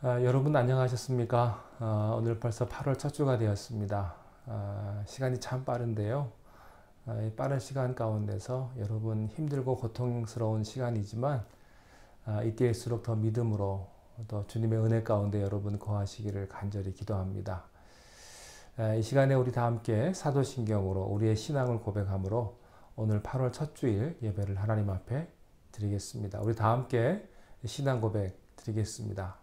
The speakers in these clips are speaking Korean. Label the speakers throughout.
Speaker 1: 여러분 안녕하셨습니까? 오늘 벌써 8월 첫 주가 되었습니다. 시간이 참 빠른데요. 이 빠른 시간 가운데서 여러분 힘들고 고통스러운 시간이지만 이때일수록 더 믿음으로 또 주님의 은혜 가운데 여러분 거하시기를 간절히 기도합니다. 이 시간에 우리 다 함께 사도신경으로 우리의 신앙을 고백함으로 오늘 8월 첫 주일 예배를 하나님 앞에 드리겠습니다. 우리 다 함께 신앙 고백 드리겠습니다.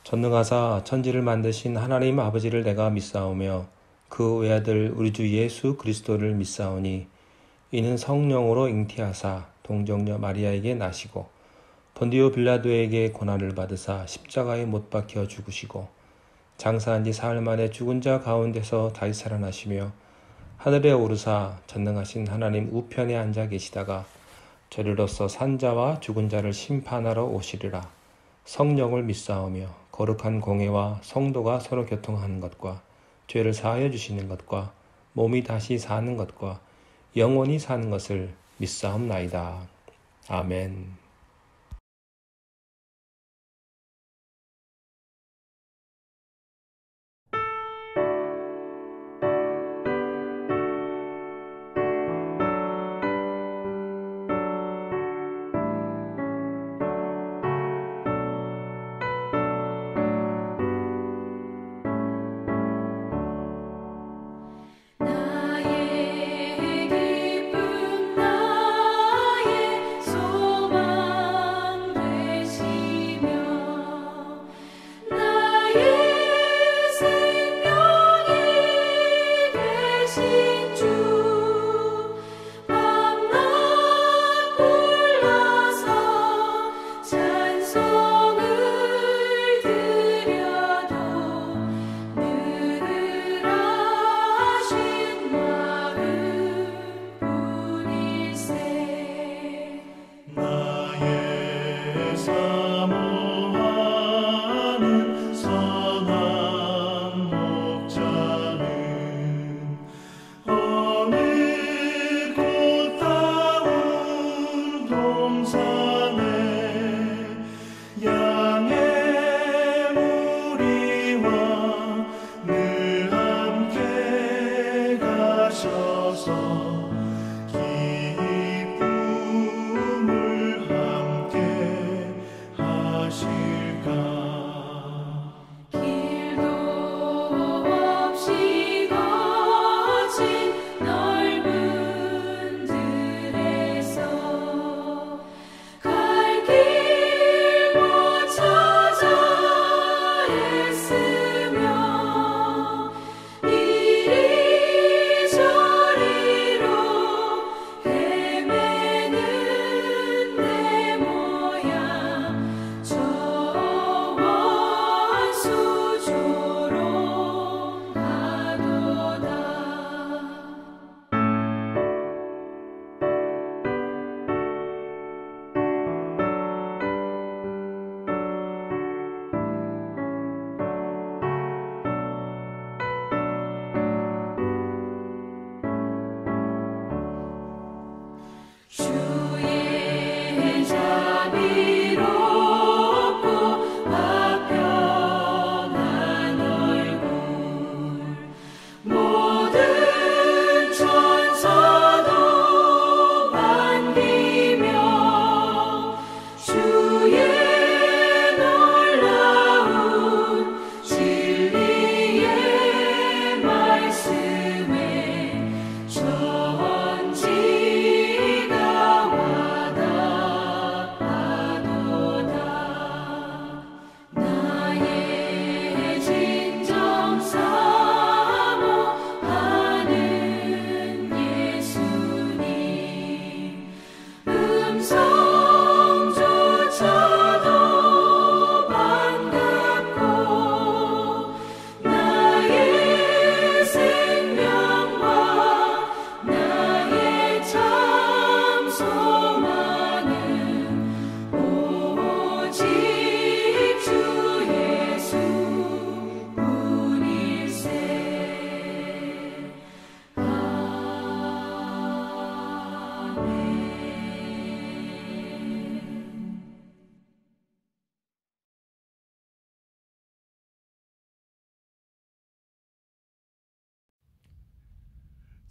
Speaker 2: 전능하사 천지를 만드신 하나님 아버지를 내가 믿사오며 그 외아들 우리 주 예수 그리스도를 믿사오니 이는 성령으로 잉태하사 동정녀 마리아에게 나시고 본디오 빌라도에게 고난을 받으사 십자가에 못 박혀 죽으시고 장사한 지 사흘 만에 죽은 자 가운데서 다시 살아나시며 하늘에 오르사 전능하신 하나님 우편에 앉아 계시다가 저리로서 산자와 죽은 자를 심판하러 오시리라. 성령을 믿사오며 거룩한 공회와 성도가 서로 교통하는 것과 죄를 사하여 주시는 것과 몸이 다시 사는 것과 영원히 사는 것을 믿사옵나이다. 아멘.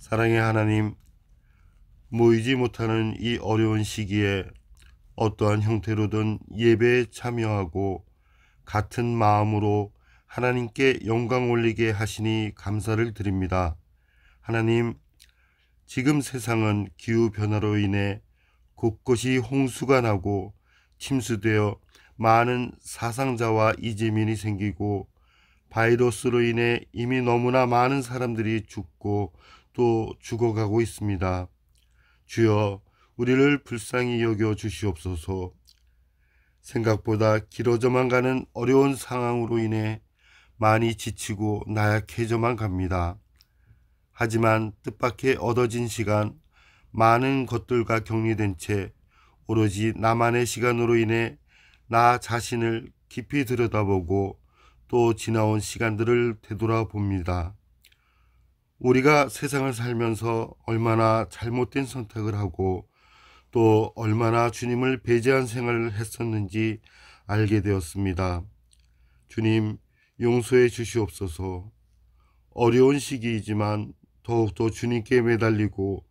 Speaker 3: 사랑의 하나님, 모이지 못하는 이 어려운 시기에 어떠한 형태로든 예배에 참여하고 같은 마음으로 하나님께 영광 올리게 하시니 감사를 드립니다. 하나님, 지금 세상은 기후변화로 인해 곳곳이 홍수가 나고 침수되어 많은 사상자와 이재민이 생기고 바이러스로 인해 이미 너무나 많은 사람들이 죽고 또 죽어가고 있습니다. 주여, 우리를 불쌍히 여겨 주시옵소서. 생각보다 길어져만 가는 어려운 상황으로 인해 많이 지치고 나약해져만 갑니다. 하지만 뜻밖의 얻어진 시간, 많은 것들과 격리된 채 오로지 나만의 시간으로 인해 나 자신을 깊이 들여다보고 또 지나온 시간들을 되돌아봅니다. 우리가 세상을 살면서 얼마나 잘못된 선택을 하고 또 얼마나 주님을 배제한 생활을 했었는지 알게 되었습니다. 주님, 용서해 주시옵소서. 어려운 시기이지만 더욱더 주님께 매달리고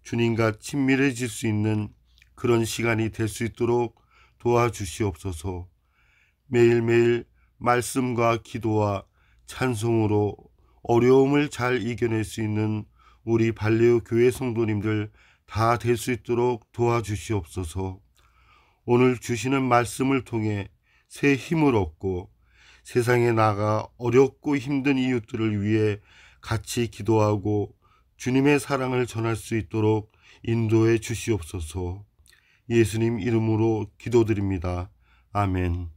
Speaker 3: 주님과 친밀해질 수 있는 그런 시간이 될 수 있도록 도와주시옵소서. 매일매일 말씀과 기도와 찬송으로 어려움을 잘 이겨낼 수 있는 우리 발레오 교회 성도님들 다 될 수 있도록 도와주시옵소서. 오늘 주시는 말씀을 통해 새 힘을 얻고 세상에 나가 어렵고 힘든 이웃들을 위해 같이 기도하고 주님의 사랑을 전할 수 있도록 인도해 주시옵소서. 예수님 이름으로 기도드립니다. 아멘.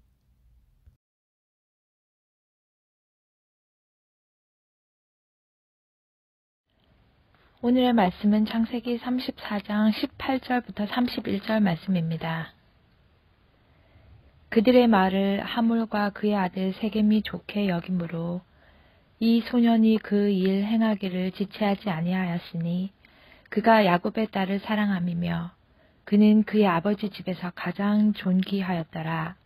Speaker 4: 오늘의 말씀은 창세기 34장 18절부터 31절 말씀입니다. 그들의 말을 하물과 그의 아들 세겜이 좋게 여김으로 이 소년이 그 일 행하기를 지체하지 아니하였으니 그가 야곱의 딸을 사랑함이며 그는 그의 아버지 집에서 가장 존귀하였더라.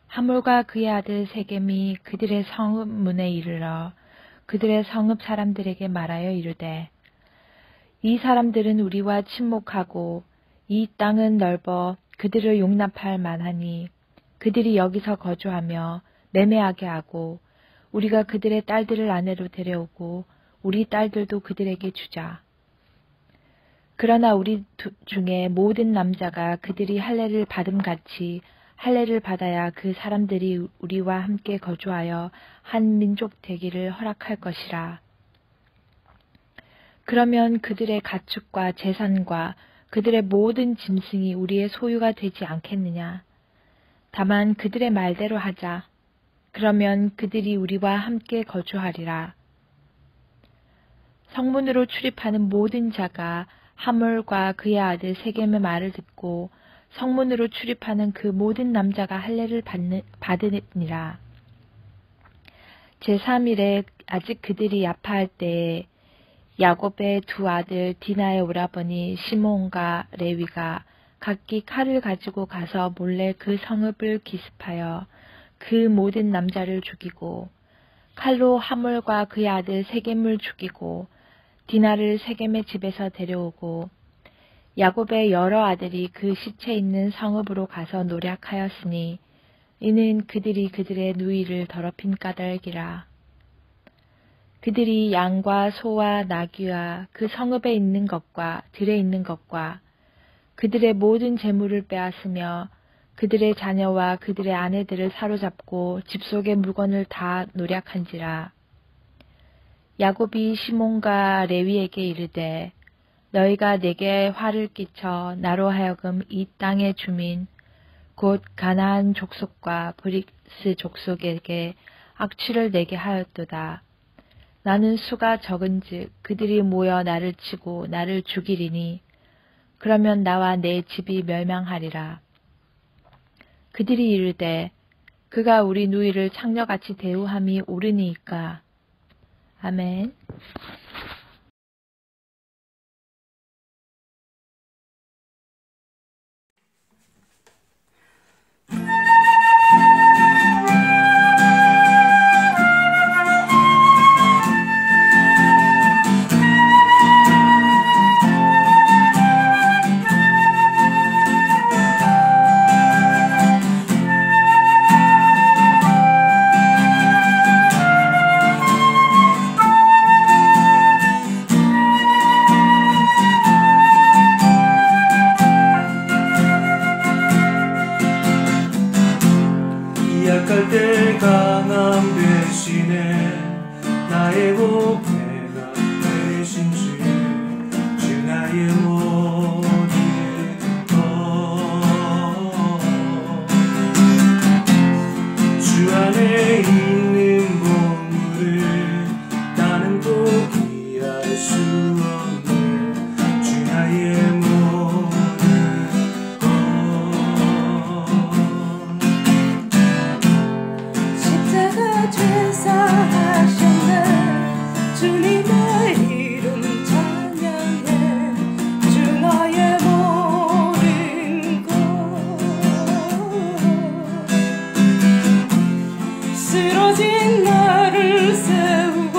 Speaker 4: 하물과 그의 아들 세겜이 그들의 성읍 문에 이르러 그들의 성읍 사람들에게 말하여 이르되 이 사람들은 우리와 친목하고 이 땅은 넓어 그들을 용납할 만하니 그들이 여기서 거주하며 매매하게 하고 우리가 그들의 딸들을 아내로 데려오고 우리 딸들도 그들에게 주자. 그러나 우리 중에 모든 남자가 그들이 할례를 받음같이 할례를 받아야 그 사람들이 우리와 함께 거주하여 한 민족 되기를 허락할 것이라. 그러면 그들의 가축과 재산과 그들의 모든 짐승이 우리의 소유가 되지 않겠느냐. 다만 그들의 말대로 하자. 그러면 그들이 우리와 함께 거주하리라. 성문으로 출입하는 모든 자가 하몰과 그의 아들 세겜의 말을 듣고 성문으로 출입하는 그 모든 남자가 할례를 받으니라. 제3일에 아직 그들이 야파할 때에 야곱의 두 아들 디나의 오라버니 시몬과 레위가 각기 칼을 가지고 가서 몰래 그 성읍을 기습하여 그 모든 남자를 죽이고 칼로 하몰과 그의 아들 세겜을 죽이고 디나를 세겜의 집에서 데려오고 야곱의 여러 아들이 그 시체 있는 성읍으로 가서 노략하였으니 이는 그들이 그들의 누이를 더럽힌 까닭이라. 그들이 양과 소와 나귀와 그 성읍에 있는 것과 들에 있는 것과 그들의 모든 재물을 빼앗으며 그들의 자녀와 그들의 아내들을 사로잡고 집 속의 물건을 다 노략한지라. 야곱이 시몬과 레위에게 이르되 너희가 내게 화를 끼쳐 나로 하여금 이 땅의 주민 곧 가나안 족속과 브릭스 족속에게 악취를 내게 하였도다. 나는 수가 적은즉 그들이 모여 나를 치고 나를 죽이리니 그러면 나와 내 집이 멸망하리라. 그들이 이르되 그가 우리 누이를 창녀같이 대우함이 옳으니이까. 아멘.
Speaker 2: 대신에 나의 보배가 되신 주 나의 모든 것 주 안에 있는 보물을 나는 포기할 수 없네 주 나의 모든 것
Speaker 5: 십자가 죄사하셨네 주님의 이름 찬양해 주 나의 모든 것 쓰러진 나를 세우고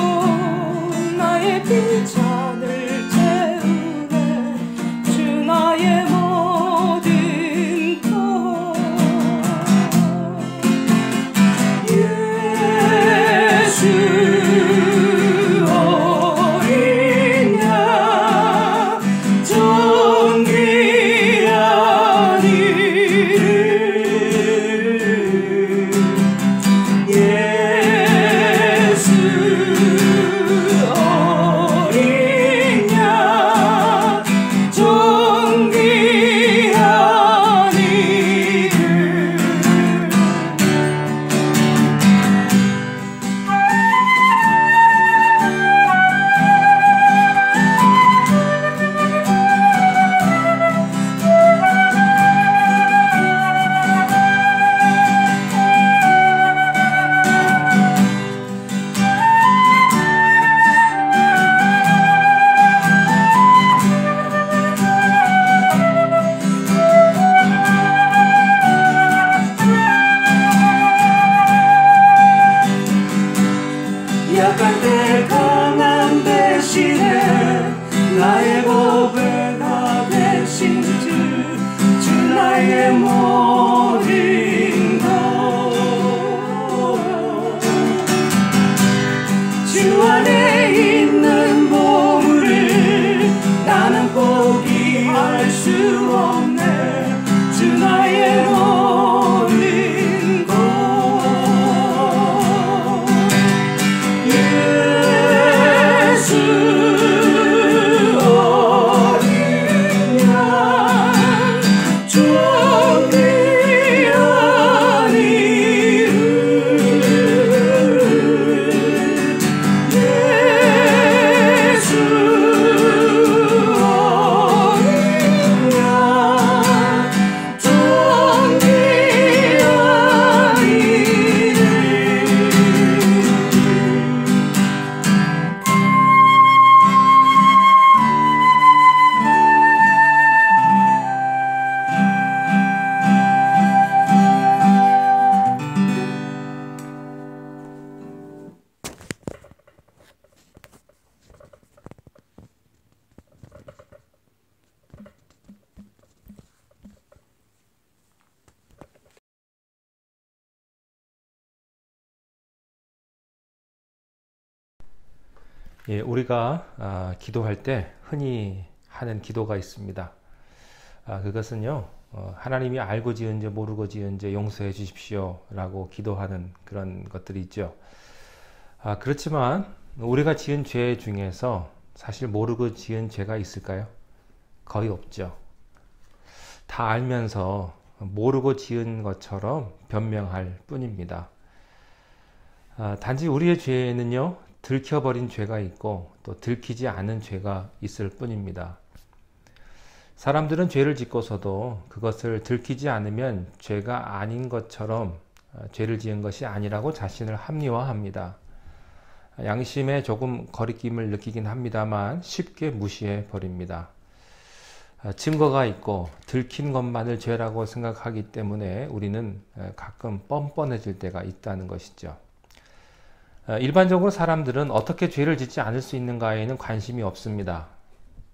Speaker 5: 나의 빈잔을 채우네 주 나의 모든 것 예수 어린 양 존귀한 이름 예수 어린 양 존귀한 이름 약할 때 강한 대신에 나의 보배가 되신 주 나의 모든 것 주 안에 있는 보물을 나는 포기할 수 없네 주 나의 모든 것 예수 어린 양 존귀한 이름 예수 어린 양 존귀한 이름
Speaker 1: 예, 우리가 기도할 때 흔히 하는 기도가 있습니다. 그것은요, 하나님이 알고 지은 죄 모르고 지은 죄 용서해 주십시오 라고 기도하는 그런 것들이 있죠. 그렇지만 우리가 지은 죄 중에서 사실 모르고 지은 죄가 있을까요? 거의 없죠. 다 알면서 모르고 지은 것처럼 변명할 뿐입니다. 단지 우리의 죄에는요, 들켜버린 죄가 있고 또 들키지 않은 죄가 있을 뿐입니다. 사람들은 죄를 짓고서도 그것을 들키지 않으면 죄가 아닌 것처럼 죄를 지은 것이 아니라고 자신을 합리화합니다. 양심에 조금 거리낌을 느끼긴 합니다만 쉽게 무시해 버립니다. 증거가 있고 들킨 것만을 죄라고 생각하기 때문에 우리는 가끔 뻔뻔해질 때가 있다는 것이죠. 일반적으로 사람들은 어떻게 죄를 짓지 않을 수 있는가에는 관심이 없습니다.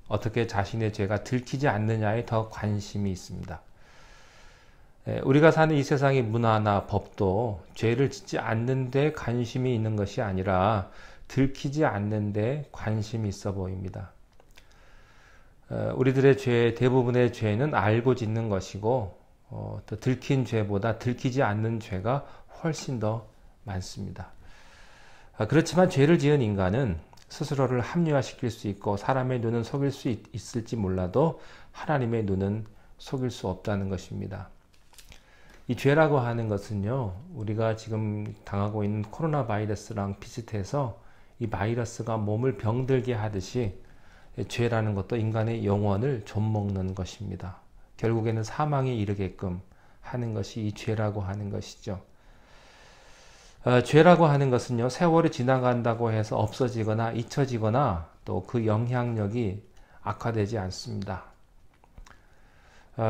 Speaker 1: 어떻게 자신의 죄가 들키지 않느냐에 더 관심이 있습니다. 우리가 사는 이 세상의 문화나 법도 죄를 짓지 않는 데 관심이 있는 것이 아니라 들키지 않는 데 관심이 있어 보입니다. 우리들의 죄, 대부분의 죄는 알고 짓는 것이고 또 들킨 죄보다 들키지 않는 죄가 훨씬 더 많습니다. 그렇지만 죄를 지은 인간은 스스로를 합리화시킬 수 있고 사람의 눈은 속일 수 있을지 몰라도 하나님의 눈은 속일 수 없다는 것입니다. 이 죄라고 하는 것은요, 우리가 지금 당하고 있는 코로나 바이러스랑 비슷해서 이 바이러스가 몸을 병들게 하듯이 죄라는 것도 인간의 영혼을 좀먹는 것입니다. 결국에는 사망에 이르게끔 하는 것이 이 죄라고 하는 것이죠. 죄라고 하는 것은요, 세월이 지나간다고 해서 없어지거나 잊혀지거나 또 그 영향력이 악화되지 않습니다.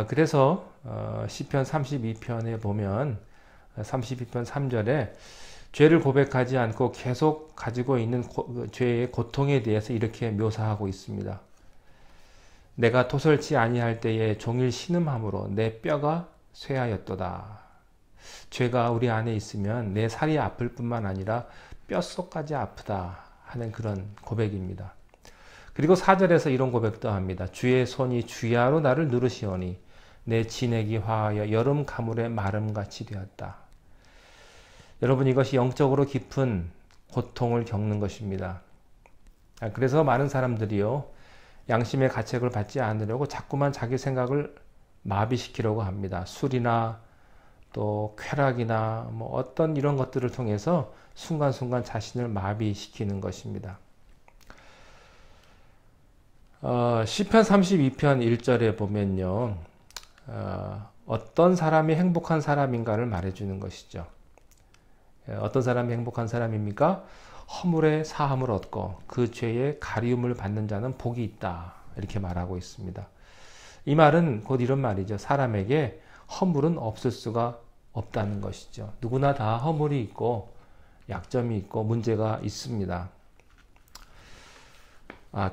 Speaker 1: 그래서 시편 32편에 보면 32편 3절에 죄를 고백하지 않고 계속 가지고 있는 죄의 고통에 대해서 이렇게 묘사하고 있습니다. 내가 토설치 아니할 때에 종일 신음함으로 내 뼈가 쇠하였도다. 죄가 우리 안에 있으면 내 살이 아플 뿐만 아니라 뼛속까지 아프다 하는 그런 고백입니다. 그리고 4절에서 이런 고백도 합니다. 주의 손이 주야로 나를 누르시오니 내 진액이 화하여 여름 가물의 마름같이 되었다. 여러분, 이것이 영적으로 깊은 고통을 겪는 것입니다. 그래서 많은 사람들이요, 양심의 가책을 받지 않으려고 자꾸만 자기 생각을 마비시키려고 합니다. 술이나 또 쾌락이나 뭐 어떤 이런 것들을 통해서 순간순간 자신을 마비시키는 것입니다. 시편 32편 1절에 보면요, 어떤 사람이 행복한 사람인가를 말해주는 것이죠. 어떤 사람이 행복한 사람입니까? 허물의 사함을 얻고 그 죄의 가리움을 받는 자는 복이 있다, 이렇게 말하고 있습니다. 이 말은 곧 이런 말이죠. 사람에게 허물은 없을 수가 없다는 것이죠. 누구나 다 허물이 있고 약점이 있고 문제가 있습니다.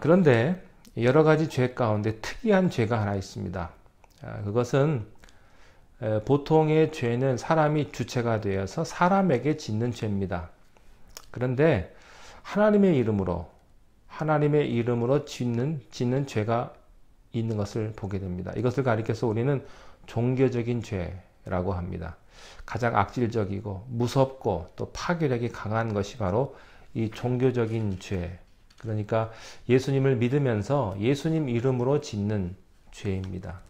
Speaker 1: 그런데 여러 가지 죄 가운데 특이한 죄가 하나 있습니다. 그것은 보통의 죄는 사람이 주체가 되어서 사람에게 짓는 죄입니다. 그런데 하나님의 이름으로 짓는 죄가 있는 것을 보게 됩니다. 이것을 가리켜서 우리는 종교적인 죄라고 합니다. 가장 악질적이고 무섭고 또 파괴력이 강한 것이 바로 이 종교적인 죄, 그러니까 예수님을 믿으면서 예수님 이름으로 짓는 죄입니다.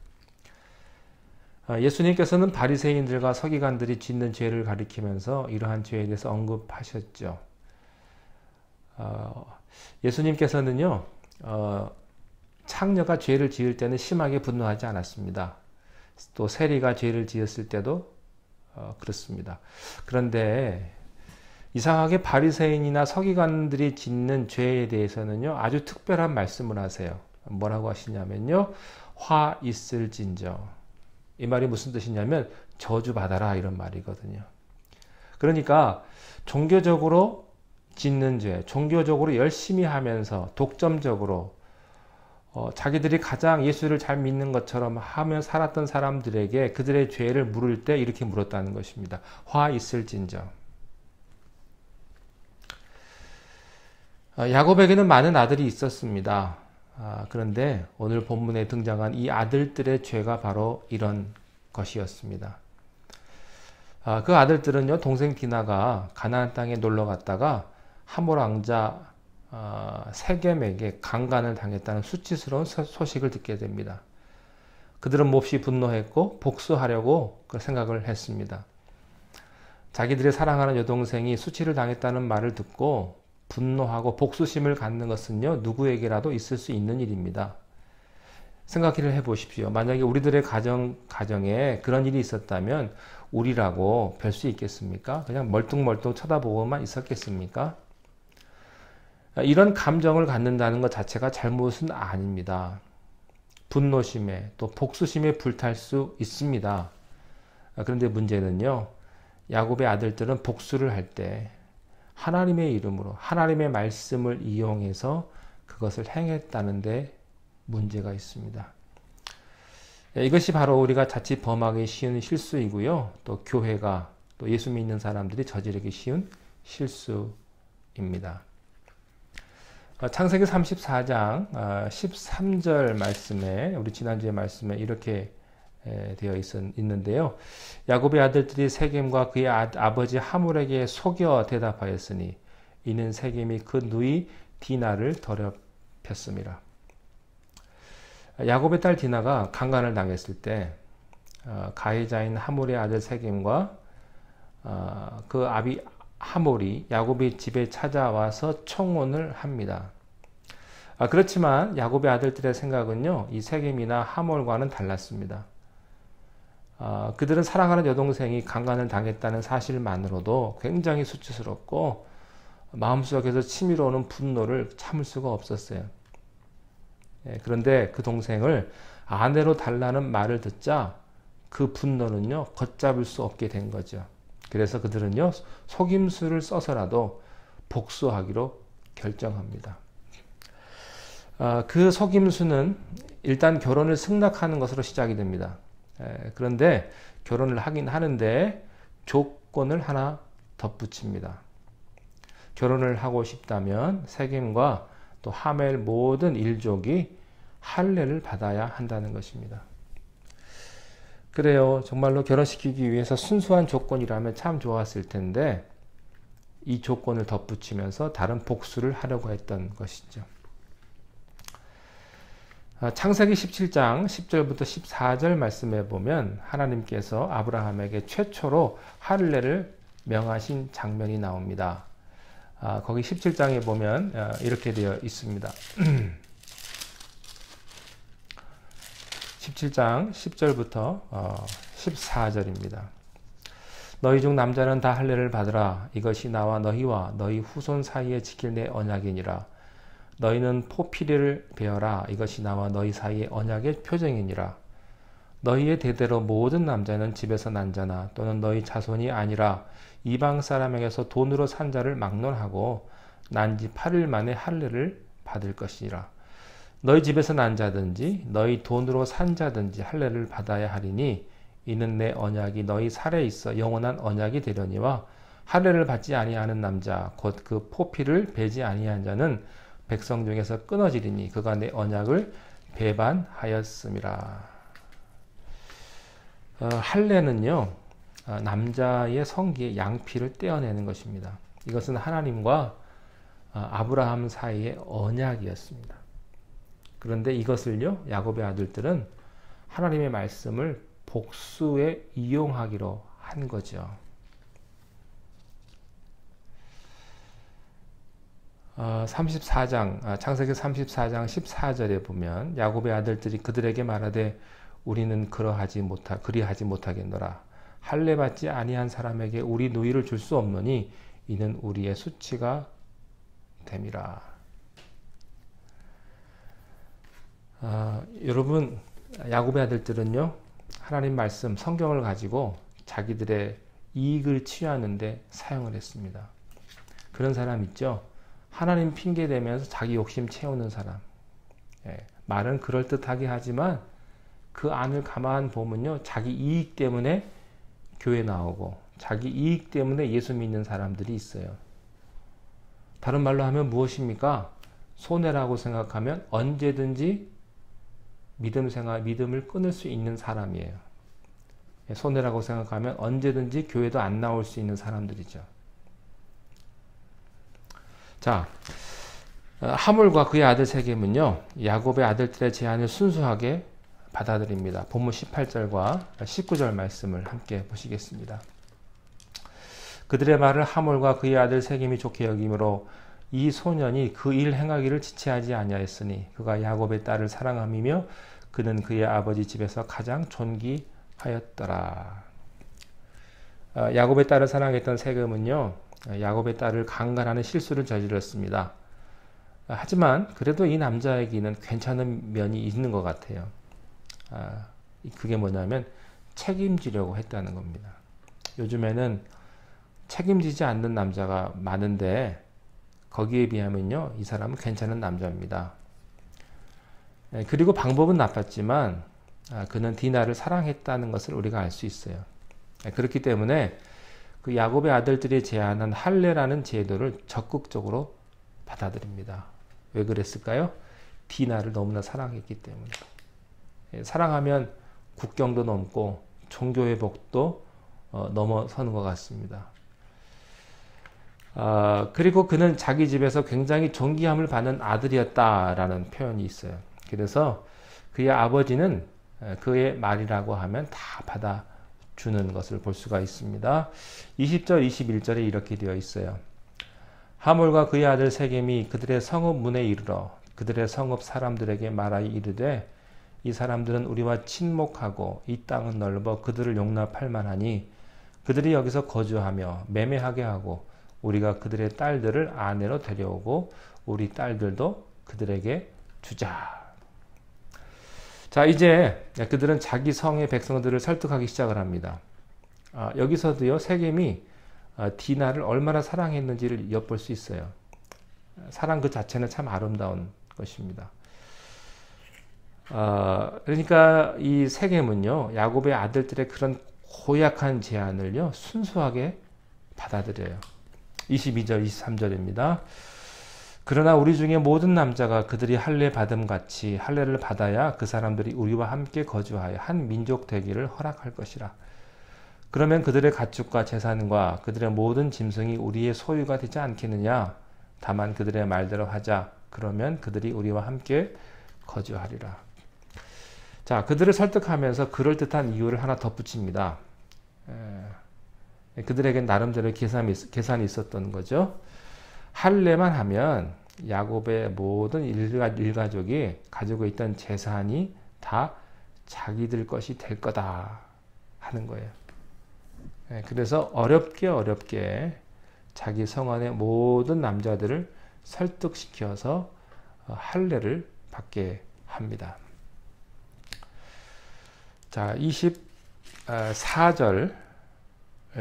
Speaker 1: 예수님께서는 바리새인들과 서기관들이 짓는 죄를 가리키면서 이러한 죄에 대해서 언급하셨죠. 예수님께서는요, 창녀가 죄를 지을 때는 심하게 분노하지 않았습니다. 또 세리가 죄를 지었을 때도 그렇습니다. 그런데 이상하게 바리새인이나 서기관들이 짓는 죄에 대해서는요, 아주 특별한 말씀을 하세요. 뭐라고 하시냐면요, 화 있을진저. 이 말이 무슨 뜻이냐면 저주받아라, 이런 말이거든요. 그러니까 종교적으로 짓는 죄, 종교적으로 열심히 하면서 독점적으로 자기들이 가장 예수를 잘 믿는 것처럼 하며 살았던 사람들에게 그들의 죄를 물을 때 이렇게 물었다는 것입니다. 화 있을진저. 야곱에게는 많은 아들이 있었습니다. 그런데 오늘 본문에 등장한 이 아들들의 죄가 바로 이런 것이었습니다. 그 아들들은요, 동생 디나가 가나안 땅에 놀러 갔다가 하몰 왕자 세겜에게 강간을 당했다는 수치스러운 소식을 듣게 됩니다. 그들은 몹시 분노했고 복수하려고 그 생각을 했습니다. 자기들의 사랑하는 여동생이 수치를 당했다는 말을 듣고 분노하고 복수심을 갖는 것은요, 누구에게라도 있을 수 있는 일입니다. 생각을 해보십시오. 만약에 우리들의 가정에 그런 일이 있었다면 우리라고 별 수 있겠습니까? 그냥 멀뚱멀뚱 쳐다보고만 있었겠습니까? 이런 감정을 갖는다는 것 자체가 잘못은 아닙니다. 분노심에 또 복수심에 불탈 수 있습니다. 그런데 문제는요, 야곱의 아들들은 복수를 할 때 하나님의 이름으로 하나님의 말씀을 이용해서 그것을 행했다는 데 문제가 있습니다. 이것이 바로 우리가 자칫 범하기 쉬운 실수이고요. 또 교회가 또 예수 믿는 사람들이 저지르기 쉬운 실수입니다. 창세기 34장 13절 말씀에, 우리 지난주에 말씀에 이렇게 되어 있는데요. 야곱의 아들들이 세겜과 그의 아버지 하몰에게 속여 대답하였으니 이는 세겜이 그 누이 디나를 더럽혔습니다. 야곱의 딸 디나가 강간을 당했을 때 가해자인 하몰의 아들 세겜과 그 아비 하몰이 야곱의 집에 찾아와서 청혼을 합니다. 그렇지만 야곱의 아들들의 생각은요, 이 세겜이나 하몰과는 달랐습니다. 그들은 사랑하는 여동생이 강간을 당했다는 사실만으로도 굉장히 수치스럽고 마음속에서 치밀어 오는 분노를 참을 수가 없었어요. 그런데 그 동생을 아내로 달라는 말을 듣자 그 분노는요, 걷잡을 수 없게 된 거죠. 그래서 그들은요, 속임수를 써서라도 복수하기로 결정합니다. 그 속임수는 일단 결혼을 승낙하는 것으로 시작이 됩니다. 그런데 결혼을 하긴 하는데 조건을 하나 덧붙입니다. 결혼을 하고 싶다면 세겜과 또 하멜 모든 일족이 할례를 받아야 한다는 것입니다. 그래요. 정말로 결혼시키기 위해서 순수한 조건이라면 참 좋았을 텐데 이 조건을 덧붙이면서 다른 복수를 하려고 했던 것이죠. 창세기 17장 10절부터 14절 말씀에 보면 하나님께서 아브라함에게 최초로 할례를 명하신 장면이 나옵니다. 거기 17장에 보면 이렇게 되어 있습니다. 17장 10절부터 14절입니다. 너희 중 남자는 다 할례를 받으라. 이것이 나와 너희와 너희 후손 사이에 지킬 내 언약이니라. 너희는 포피리를 베어라. 이것이 나와 너희 사이의 언약의 표정이니라. 너희의 대대로 모든 남자는 집에서 난 자나 또는 너희 자손이 아니라 이방 사람에게서 돈으로 산 자를 막론하고 난 지 8일 만에 할례를 받을 것이니라. 너희 집에서 난 자든지 너희 돈으로 산 자든지 할례를 받아야 하리니 이는 내 언약이 너희 살에 있어 영원한 언약이 되려니와 할례를 받지 아니하는 남자 곧 그 포피를 베지 아니한 자는 백성 중에서 끊어지리니 그가 내 언약을 배반하였음이라. 할례는요, 남자의 성기의 양피를 떼어내는 것입니다. 이것은 하나님과 아브라함 사이의 언약이었습니다. 그런데 이것을요, 야곱의 아들들은 하나님의 말씀을 복수에 이용하기로 한 거죠. 34장, 창세기 34장 14절에 보면 야곱의 아들들이 그들에게 말하되 우리는 그리하지 못하겠노라. 할례 받지 아니한 사람에게 우리 누이를 줄 수 없노니 이는 우리의 수치가 됨이라. 여러분, 야곱의 아들들은요, 하나님 말씀, 성경을 가지고 자기들의 이익을 취하는데 사용을 했습니다. 그런 사람 있죠? 하나님 핑계 대면서 자기 욕심 채우는 사람. 말은 그럴듯하게 하지만 그 안을 가만 보면요, 자기 이익 때문에 교회 나오고 자기 이익 때문에 예수 믿는 사람들이 있어요. 다른 말로 하면 무엇입니까? 손해라고 생각하면 언제든지 믿음을 끊을 수 있는 사람이에요. 손해라고 생각하면 언제든지 교회도 안 나올 수 있는 사람들이죠. 자, 하몰과 그의 아들 세겜은요, 야곱의 아들들의 제안을 순수하게 받아들입니다. 본문 18절과 19절 말씀을 함께 보시겠습니다. 그들의 말을 하몰과 그의 아들 세겜이 좋게 여김으로 이 소년이 그 일 행하기를 지체하지 아니하였으니 그가 야곱의 딸을 사랑함이며 그는 그의 아버지 집에서 가장 존귀하였더라. 야곱의 딸을 사랑했던 세겜은요, 야곱의 딸을 강간하는 실수를 저질렀습니다. 하지만 그래도 이 남자에게는 괜찮은 면이 있는 것 같아요. 그게 뭐냐면 책임지려고 했다는 겁니다. 요즘에는 책임지지 않는 남자가 많은데 거기에 비하면요, 이 사람은 괜찮은 남자입니다. 그리고 방법은 나빴지만 그는 디나를 사랑했다는 것을 우리가 알 수 있어요. 그렇기 때문에 그 야곱의 아들들이 제안한 할례라는 제도를 적극적으로 받아들입니다. 왜 그랬을까요? 디나를 너무나 사랑했기 때문에. 사랑하면 국경도 넘고 종교의 벽도 넘어서는 것 같습니다. 그리고 그는 자기 집에서 굉장히 존귀함을 받는 아들이었다라는 표현이 있어요. 그래서 그의 아버지는 그의 말이라고 하면 다 받아주는 것을 볼 수가 있습니다. 20절, 21절에 이렇게 되어 있어요. 하몰과 그의 아들 세겜이 그들의 성읍 문에 이르러 그들의 성읍 사람들에게 말하여 이르되 이 사람들은 우리와 친목하고 이 땅은 넓어 그들을 용납할 만하니 그들이 여기서 거주하며 매매하게 하고 우리가 그들의 딸들을 아내로 데려오고 우리 딸들도 그들에게 주자. 자, 이제 그들은 자기 성의 백성들을 설득하기 시작을 합니다. 여기서도요, 세겜이 디나를 얼마나 사랑했는지를 엿볼 수 있어요. 사랑 그 자체는 참 아름다운 것입니다. 그러니까 이 세겜은요, 야곱의 아들들의 그런 고약한 제안을요, 순수하게 받아들여요. 22절, 23절입니다. 그러나 우리 중에 모든 남자가 그들이 할례 받음 같이 할례를 받아야 그 사람들이 우리와 함께 거주하여 한 민족 되기를 허락할 것이라. 그러면 그들의 가축과 재산과 그들의 모든 짐승이 우리의 소유가 되지 않겠느냐? 다만 그들의 말대로 하자. 그러면 그들이 우리와 함께 거주하리라. 자, 그들을 설득하면서 그럴듯한 이유를 하나 덧붙입니다. 그들에겐 나름대로 계산이 있었던 거죠. 할례만 하면 야곱의 모든 일가족이 가지고 있던 재산이 다 자기들 것이 될 거다 하는 거예요. 그래서 어렵게 자기 성 안의 모든 남자들을 설득시켜서 할례를 받게 합니다. 자, 24절을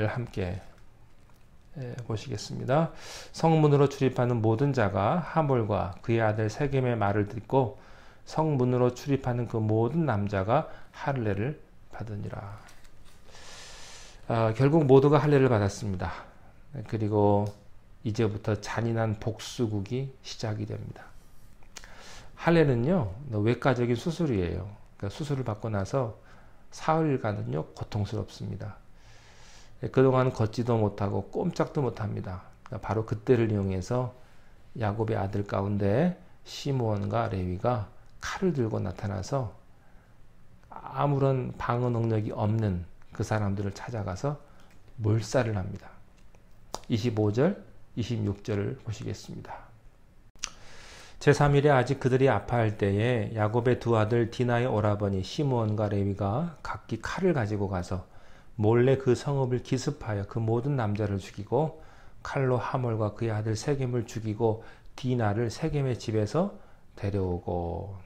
Speaker 1: 함께 보시겠습니다. 성문으로 출입하는 모든 자가 하몰과 그의 아들 세겜의 말을 듣고 성문으로 출입하는 그 모든 남자가 할례를 받으니라. 결국 모두가 할례를 받았습니다. 그리고 이제부터 잔인한 복수국이 시작이 됩니다. 할례는요, 외과적인 수술이에요. 그러니까 수술을 받고 나서 사흘간은요, 고통스럽습니다. 그동안 걷지도 못하고 꼼짝도 못합니다. 바로 그때를 이용해서 야곱의 아들 가운데 시므온과 레위가 칼을 들고 나타나서 아무런 방어 능력이 없는 그 사람들을 찾아가서 몰살을 합니다. 25절, 26절을 보시겠습니다. 제3일에 아직 그들이 아파할 때에 야곱의 두 아들 디나의 오라버니 시므온과 레위가 각기 칼을 가지고 가서 몰래 그 성읍을 기습하여 그 모든 남자를 죽이고 칼로 하몰과 그의 아들 세겜을 죽이고 디나를 세겜의 집에서 데려오고,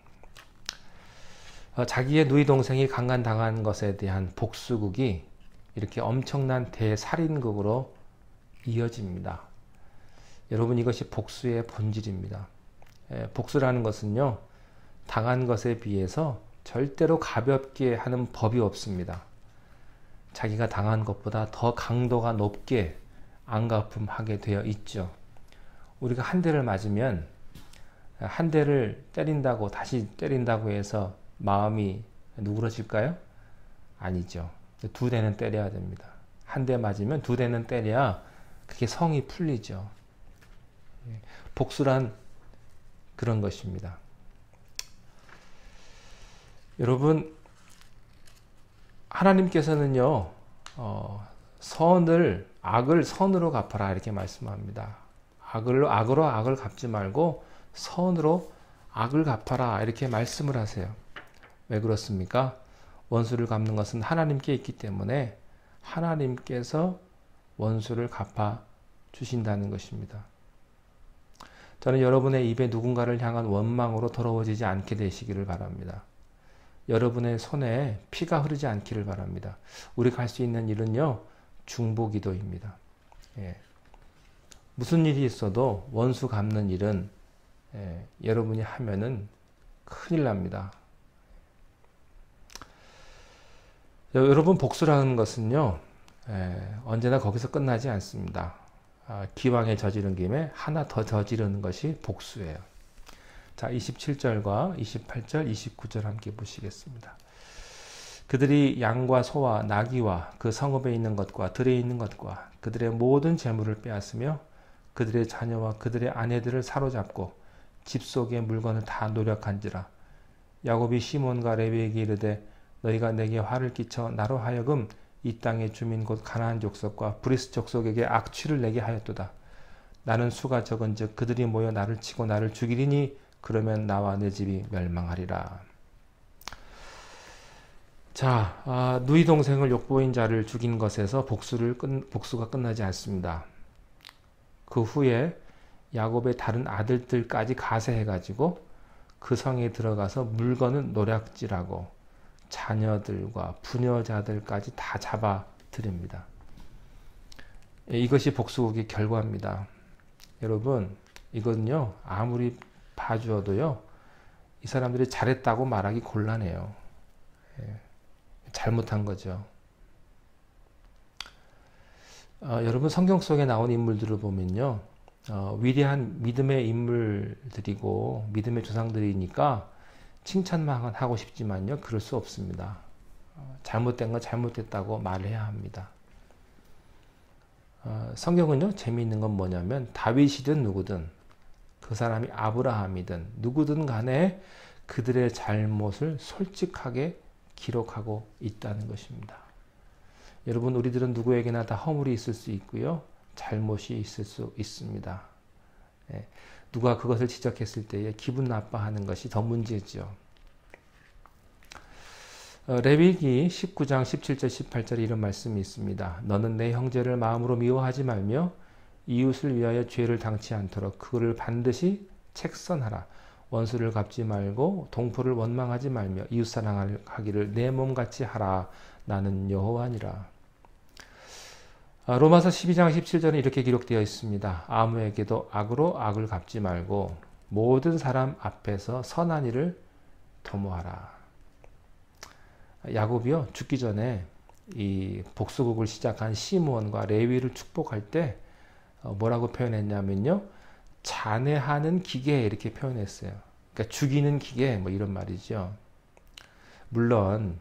Speaker 1: 자기의 누이 동생이 강간당한 것에 대한 복수극이 이렇게 엄청난 대살인극으로 이어집니다. 여러분, 이것이 복수의 본질입니다. 복수라는 것은요, 당한 것에 비해서 절대로 가볍게 하는 법이 없습니다. 자기가 당한 것보다 더 강도가 높게 안갚음하게 되어 있죠. 우리가 한 대를 맞으면 한 대를 때린다고 다시 때린다고 해서 마음이 누그러질까요? 아니죠. 두 대는 때려야 됩니다. 한 대 맞으면 두 대는 때려야 그게 성이 풀리죠. 복수란 그런 것입니다. 여러분, 하나님께서는요, 악을 선으로 갚아라 이렇게 말씀합니다. 악으로 악을 갚지 말고 선으로 악을 갚아라 이렇게 말씀을 하세요. 왜 그렇습니까? 원수를 갚는 것은 하나님께 있기 때문에 하나님께서 원수를 갚아 주신다는 것입니다. 저는 여러분의 입에 누군가를 향한 원망으로 더러워지지 않게 되시기를 바랍니다. 여러분의 손에 피가 흐르지 않기를 바랍니다. 우리가 할 수 있는 일은요, 중보기도입니다. 무슨 일이 있어도 원수 갚는 일은 여러분이 하면은 큰일 납니다. 여러분, 복수라는 것은요, 언제나 거기서 끝나지 않습니다. 기왕에 저지른 김에 하나 더 저지르는 것이 복수예요. 자, 27절과 28절, 29절 함께 보시겠습니다. 그들이 양과 소와 나귀와 그 성읍에 있는 것과 들에 있는 것과 그들의 모든 재물을 빼앗으며 그들의 자녀와 그들의 아내들을 사로잡고 집 속의 물건을 다 노력한지라. 야곱이 시몬과 레위에게 이르되 너희가 내게 화를 끼쳐 나로 하여금 이 땅의 주민 곧 가나안 족속과 브리스 족속에게 악취를 내게 하였도다. 나는 수가 적은즉 그들이 모여 나를 치고 나를 죽이리니 그러면 나와 내 집이 멸망하리라. 자, 누이 동생을 욕보인 자를 죽인 것에서 복수가 끝나지 않습니다. 그 후에 야곱의 다른 아들들까지 가세해가지고 그 성에 들어가서 물건을 노략질하고 자녀들과 부녀자들까지 다 잡아들입니다. 이것이 복수국의 결과입니다. 여러분, 이거는요, 아무리 봐주어도요, 이 사람들이 잘했다고 말하기 곤란해요. 잘못한 거죠. 여러분, 성경 속에 나온 인물들을 보면요, 위대한 믿음의 인물들이고 믿음의 조상들이니까 칭찬만 하고 싶지만요, 그럴 수 없습니다. 잘못된 건 잘못됐다고 말해야 합니다. 성경은요, 재미있는 건 뭐냐면 다윗이든 누구든 그 사람이 아브라함이든 누구든 간에 그들의 잘못을 솔직하게 기록하고 있다는 것입니다. 여러분, 우리들은 누구에게나 다 허물이 있을 수 있고요, 잘못이 있을 수 있습니다. 누가 그것을 지적했을 때에 기분 나빠하는 것이 더 문제죠. 레위기 19장 17절 18절에 이런 말씀이 있습니다. 너는 내 형제를 마음으로 미워하지 말며 이웃을 위하여 죄를 당치 않도록 그를 반드시 책선하라. 원수를 갚지 말고 동포를 원망하지 말며 이웃 사랑하기를 내 몸같이 하라. 나는 여호와니라. 로마서 12장 17절에 이렇게 기록되어 있습니다. 아무에게도 악으로 악을 갚지 말고 모든 사람 앞에서 선한 일을 도모하라. 야곱이요, 죽기 전에 이 복수국을 시작한 시므온과 레위를 축복할 때 뭐라고 표현했냐면요, 잔해하는 기계 이렇게 표현했어요. 그러니까 죽이는 기계 뭐 이런 말이죠. 물론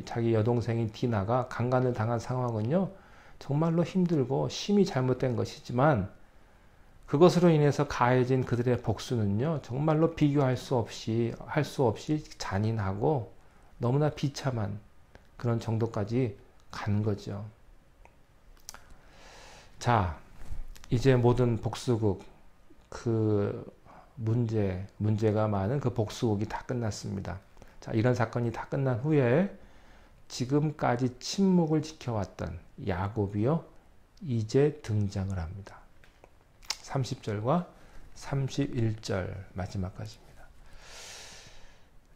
Speaker 1: 자기 여동생인 디나가 강간을 당한 상황은요, 정말로 힘들고 심히 잘못된 것이지만 그것으로 인해서 가해진 그들의 복수는요, 정말로 비교할 수 없이 할 수 없이 잔인하고 너무나 비참한 그런 정도까지 간 거죠. 자, 이제 모든 복수국, 그 문제가 많은 그 복수국이 다 끝났습니다. 자, 이런 사건이 다 끝난 후에 지금까지 침묵을 지켜왔던 야곱이요, 이제 등장을 합니다. 30절과 31절 마지막까지입니다.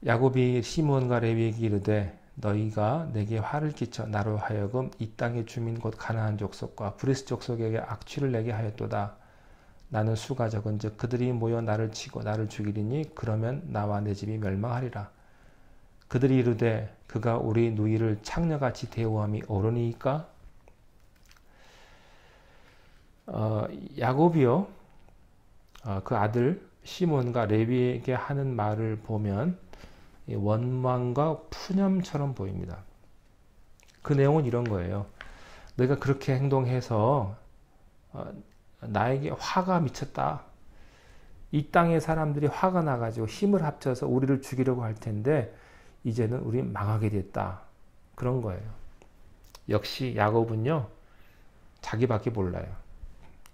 Speaker 1: 야곱이 시므온과 레위에게 이르되 너희가 내게 화를 끼쳐 나로 하여금 이 땅의 주민 곧 가나안 족속과 브리스 족속에게 악취를 내게 하였도다. 나는 수가 적은즉 그들이 모여 나를 치고 나를 죽이리니 그러면 나와 내 집이 멸망하리라. 그들이 이르되 그가 우리 누이를 창녀같이 대우함이 옳으니까? 야곱이요, 그 아들 시몬과 레위에게 하는 말을 보면 원망과 푸념처럼 보입니다. 그 내용은 이런 거예요. 너희가 그렇게 행동해서 나에게 화가 미쳤다. 이 땅의 사람들이 화가 나가지고 힘을 합쳐서 우리를 죽이려고 할 텐데 이제는 우리 망하게 됐다. 그런 거예요. 역시 야곱은요, 자기밖에 몰라요.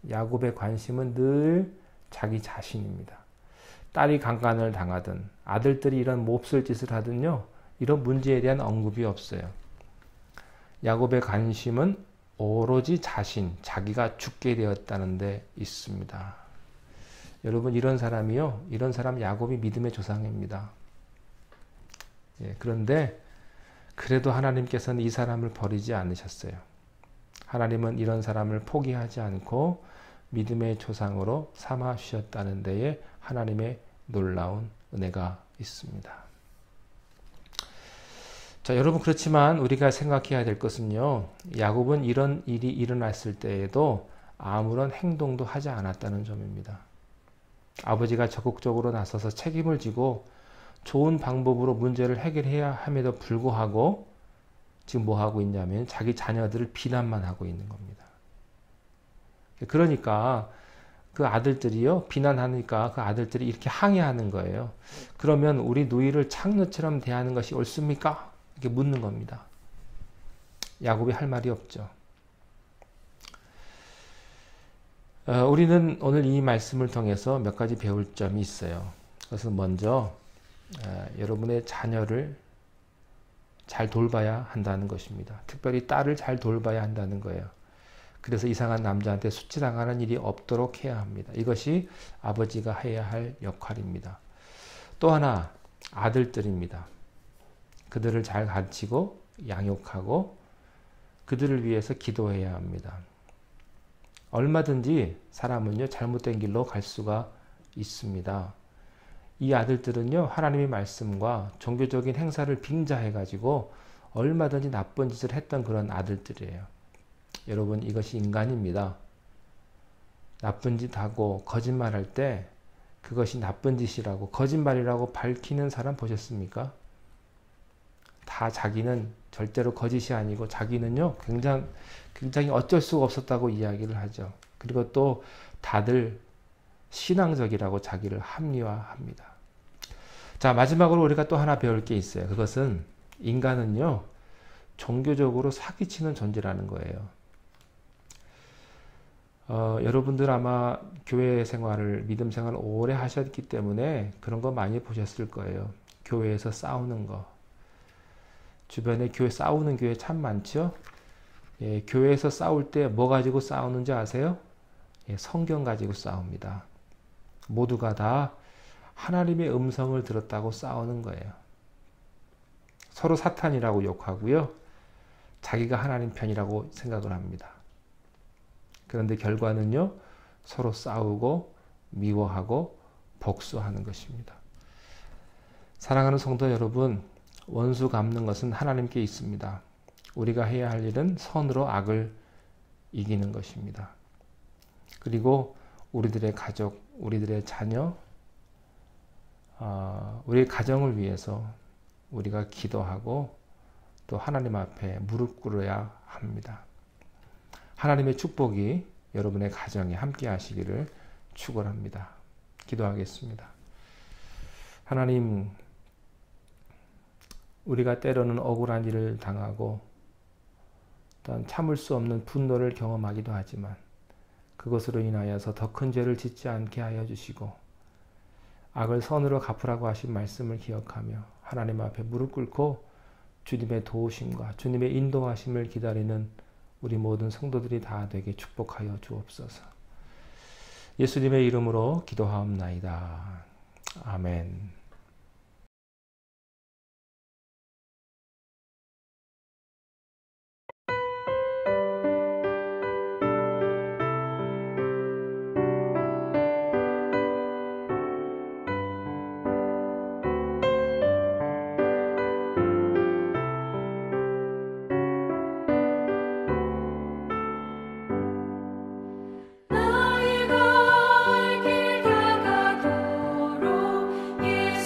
Speaker 1: 야곱의 관심은 늘 자기 자신입니다. 딸이 강간을 당하든 아들들이 이런 몹쓸 짓을 하든요, 이런 문제에 대한 언급이 없어요. 야곱의 관심은 오로지 자신, 자기가 죽게 되었다는 데 있습니다. 여러분, 이런 사람이요, 이런 사람 야곱이 믿음의 조상입니다. 그런데 그래도 하나님께서는 이 사람을 버리지 않으셨어요. 하나님은 이런 사람을 포기하지 않고 믿음의 조상으로 삼아 주셨다는 데에 하나님의 놀라운 은혜가 있습니다. 자, 여러분, 그렇지만 우리가 생각해야 될 것은요, 야곱은 이런 일이 일어났을 때에도 아무런 행동도 하지 않았다는 점입니다. 아버지가 적극적으로 나서서 책임을 지고 좋은 방법으로 문제를 해결해야 함에도 불구하고 지금 뭐 하고 있냐면 자기 자녀들을 비난만 하고 있는 겁니다. 그러니까 그 아들들이요, 비난하니까 그 아들들이 이렇게 항의하는 거예요. 그러면 우리 누이를 창녀처럼 대하는 것이 옳습니까? 이렇게 묻는 겁니다. 야곱이 할 말이 없죠. 우리는 오늘 이 말씀을 통해서 몇 가지 배울 점이 있어요. 그것은 먼저 여러분의 자녀를 잘 돌봐야 한다는 것입니다. 특별히 딸을 잘 돌봐야 한다는 거예요. 그래서 이상한 남자한테 수치당하는 일이 없도록 해야 합니다. 이것이 아버지가 해야 할 역할입니다. 또 하나, 아들들입니다. 그들을 잘 가르치고 양육하고 그들을 위해서 기도해야 합니다. 얼마든지 사람은요, 잘못된 길로 갈 수가 있습니다. 이 아들들은요, 하나님의 말씀과 종교적인 행사를 빙자해가지고 얼마든지 나쁜 짓을 했던 그런 아들들이에요. 여러분, 이것이 인간입니다. 나쁜 짓 하고 거짓말할 때 그것이 나쁜 짓이라고, 거짓말이라고 밝히는 사람 보셨습니까? 다 자기는 절대로 거짓이 아니고 자기는요, 굉장히 어쩔 수가 없었다고 이야기를 하죠. 그리고 또 다들 신앙적이라고 자기를 합리화합니다. 자, 마지막으로 우리가 또 하나 배울 게 있어요. 그것은 인간은요, 종교적으로 사기치는 존재라는 거예요. 여러분들 아마 교회 생활을, 믿음 생활을 오래 하셨기 때문에 그런 거 많이 보셨을 거예요. 교회에서 싸우는 거. 주변에 싸우는 교회 참 많죠? 예, 교회에서 싸울 때 뭐 가지고 싸우는지 아세요? 예, 성경 가지고 싸웁니다. 모두가 다 하나님의 음성을 들었다고 싸우는 거예요. 서로 사탄이라고 욕하고요. 자기가 하나님 편이라고 생각을 합니다. 그런데 결과는요, 서로 싸우고 미워하고 복수하는 것입니다. 사랑하는 성도 여러분, 원수 갚는 것은 하나님께 있습니다. 우리가 해야 할 일은 선으로 악을 이기는 것입니다. 그리고 우리들의 가족, 우리들의 자녀, 우리 가정을 위해서 우리가 기도하고 또 하나님 앞에 무릎 꿇어야 합니다. 하나님의 축복이 여러분의 가정에 함께 하시기를 축원합니다. 기도하겠습니다. 하나님, 우리가 때로는 억울한 일을 당하고 또한 참을 수 없는 분노를 경험하기도 하지만 그것으로 인하여서 더 큰 죄를 짓지 않게 하여 주시고 악을 선으로 갚으라고 하신 말씀을 기억하며 하나님 앞에 무릎 꿇고 주님의 도우심과 주님의 인도하심을 기다리는 우리 모든 성도들이 다 되게 축복하여 주옵소서. 예수님의 이름으로 기도하옵나이다. 아멘.
Speaker 5: 나의 갈 길 다가도록 예수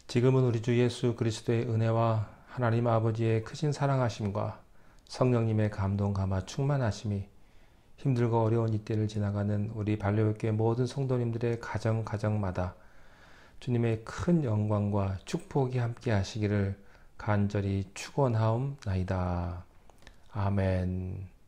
Speaker 1: 지금은 우리 주 예수 그리스도의 은혜와 하나님 아버지의 크신 사랑하심과 성령님의 감동 감화 충만하심이 힘들고 어려운 이때를 지나가는 우리 발려교회 모든 성도님들의 가정마다 주님의 큰 영광과 축복이 함께 하시기를 간절히 축원하옵나이다. 아멘.